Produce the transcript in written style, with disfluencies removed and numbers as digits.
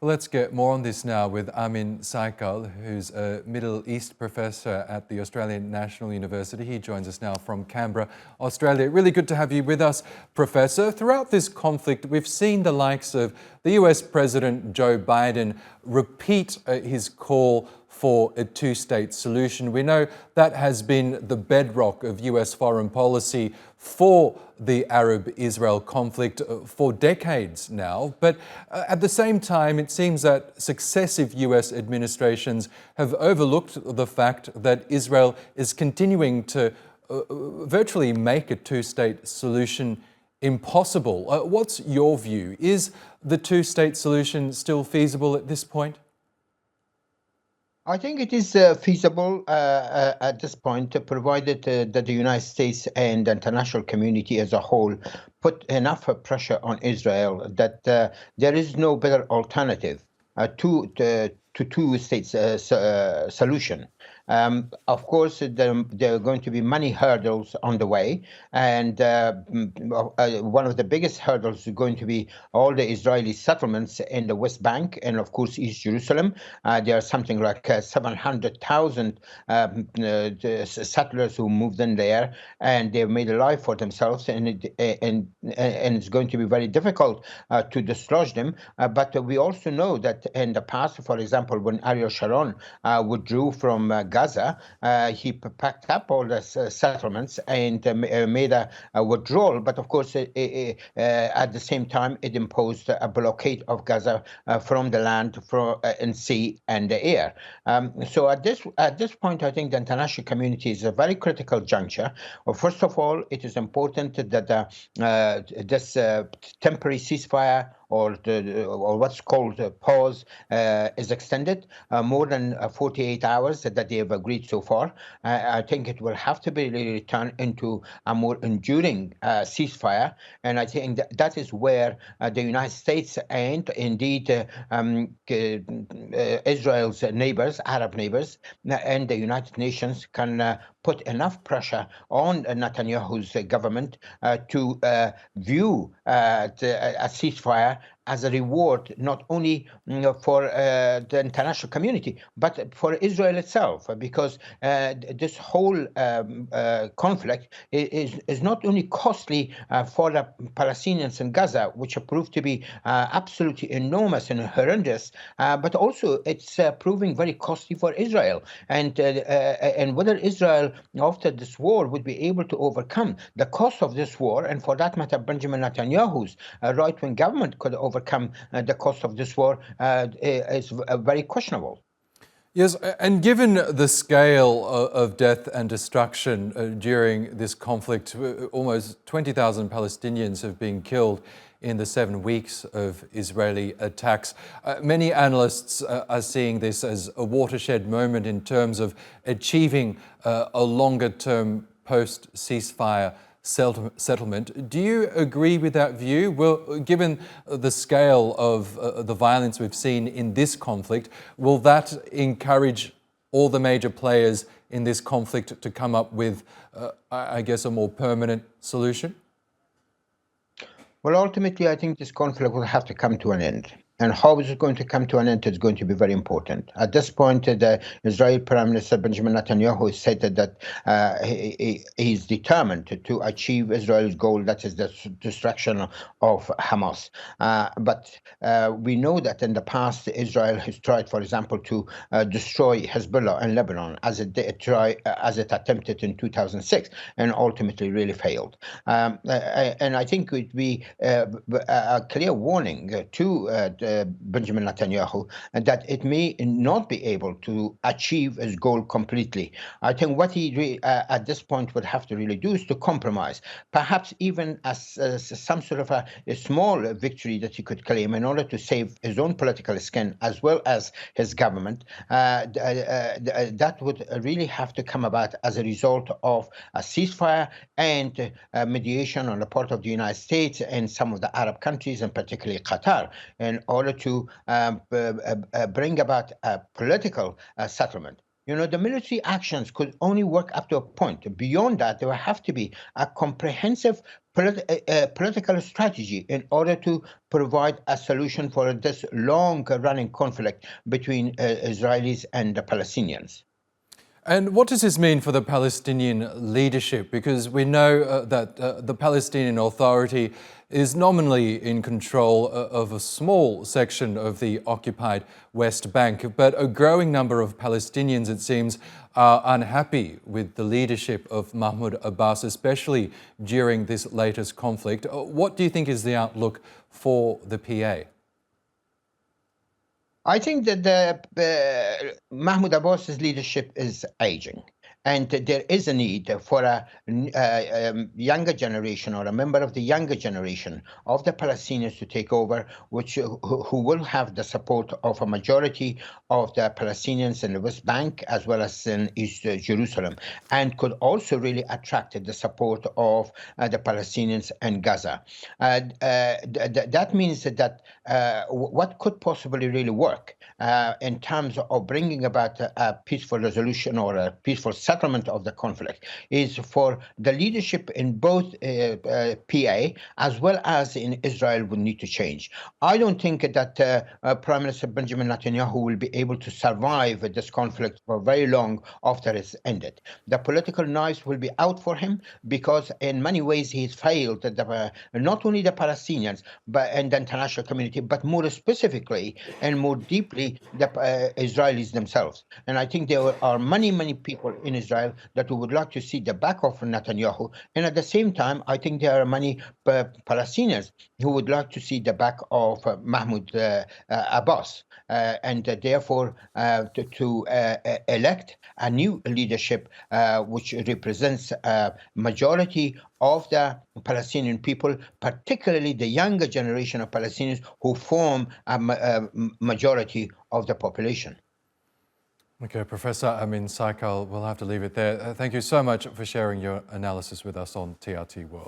Let's get more on this now with Amin Saikal, who's a Middle East professor at the Australian National University. He joins us now from Canberra, Australia. Really good to have you with us, Professor. Throughout this conflict, we've seen the likes of the US President Joe Biden repeat his call for a two-state solution. We know that has been the bedrock of US foreign policy for the Arab-Israel conflict for decades now. But at the same time, it seems that successive US administrations have overlooked the fact that Israel is continuing to virtually make a two-state solution impossible. What's your view? Is the two-state solution still feasible at this point? I think it is feasible at this point, provided that the United States and the international community as a whole put enough pressure on Israel that there is no better alternative to two-state solution. Of course, there are going to be many hurdles on the way, and one of the biggest hurdles is going to be all the Israeli settlements in the West Bank and, of course, East Jerusalem. There are something like 700,000 settlers who moved in there, and they've made a life for themselves, and it's going to be very difficult to dislodge them. But we also know that in the past, for example, when Ariel Sharon withdrew from Gaza, he packed up all the settlements and made a withdrawal. But of course, at the same time, it imposed a blockade of Gaza from the land, and sea, and the air. So at this point, I think the international community is a very critical juncture. Well, first of all, it is important that this temporary ceasefire or what's called a pause is extended more than 48 hours that they have agreed so far. I think it will have to be returned into a more enduring ceasefire, and I think that is where the United States and indeed Israel's neighbors, Arab neighbors, and the United Nations can put enough pressure on Netanyahu's government to view a ceasefire as a reward, not only for the international community, but for Israel itself, because this whole conflict is not only costly for the Palestinians in Gaza, which have proved to be absolutely enormous and horrendous, but also it's proving very costly for Israel. And whether Israel, after this war, would be able to overcome the cost of this war, and for that matter, Benjamin Netanyahu's right-wing government could overcome the cost of this war, is very questionable. Yes, and given the scale of death and destruction during this conflict, almost 20,000 Palestinians have been killed in the 7 weeks of Israeli attacks. Many analysts are seeing this as a watershed moment in terms of achieving a longer-term post-ceasefire settlement. Do you agree with that view? Well, given the scale of the violence we've seen in this conflict, will that encourage all the major players in this conflict to come up with, I guess, a more permanent solution? Well, ultimately, I think this conflict will have to come to an end. And how is it going to come to an end is going to be very important. At this point, the Israeli Prime Minister Benjamin Netanyahu has said that he is determined to achieve Israel's goal, that is the destruction of Hamas. But we know that in the past, Israel has tried, for example, to destroy Hezbollah in Lebanon, as it attempted in 2006, and ultimately really failed. And I think it would be a clear warning to Benjamin Netanyahu that it may not be able to achieve his goal completely. I think what he at this point would have to really do is to compromise, perhaps even as some sort of a small victory that he could claim in order to save his own political skin as well as his government. That would really have to come about as a result of a ceasefire and mediation on the part of the United States and some of the Arab countries, and particularly Qatar, in order to bring about a political settlement. The military actions could only work up to a point. Beyond that, there will have to be a comprehensive political strategy in order to provide a solution for this long-running conflict between Israelis and the Palestinians. And what does this mean for the Palestinian leadership? Because we know that the Palestinian Authority is nominally in control of a small section of the occupied West Bank, but a growing number of Palestinians, it seems, are unhappy with the leadership of Mahmoud Abbas, especially during this latest conflict. What do you think is the outlook for the PA? I think that Mahmoud Abbas's leadership is aging, and there is a need for a younger generation or a member of the younger generation of the Palestinians to take over, who will have the support of a majority of the Palestinians in the West Bank as well as in East Jerusalem, and could also really attract the support of the Palestinians in Gaza. That means that what could possibly really work in terms of bringing about a peaceful resolution or a peaceful settlement of the conflict is for the leadership in both PA as well as in Israel would need to change. I don't think that Prime Minister Benjamin Netanyahu will be able to survive this conflict for very long after it's ended. The political knives will be out for him because in many ways he's failed not only the Palestinians and the international community, but more specifically and more deeply the Israelis themselves. And I think there are many, many people in Israel that would like to see the back of Netanyahu. And at the same time, I think there are many Palestinians who would like to see the back of Mahmoud Abbas. And therefore, to elect a new leadership which represents a majority of the Palestinian people, particularly the younger generation of Palestinians who form a majority of the population. Okay, Professor Amin Saikal, we'll have to leave it there. Thank you so much for sharing your analysis with us on TRT World.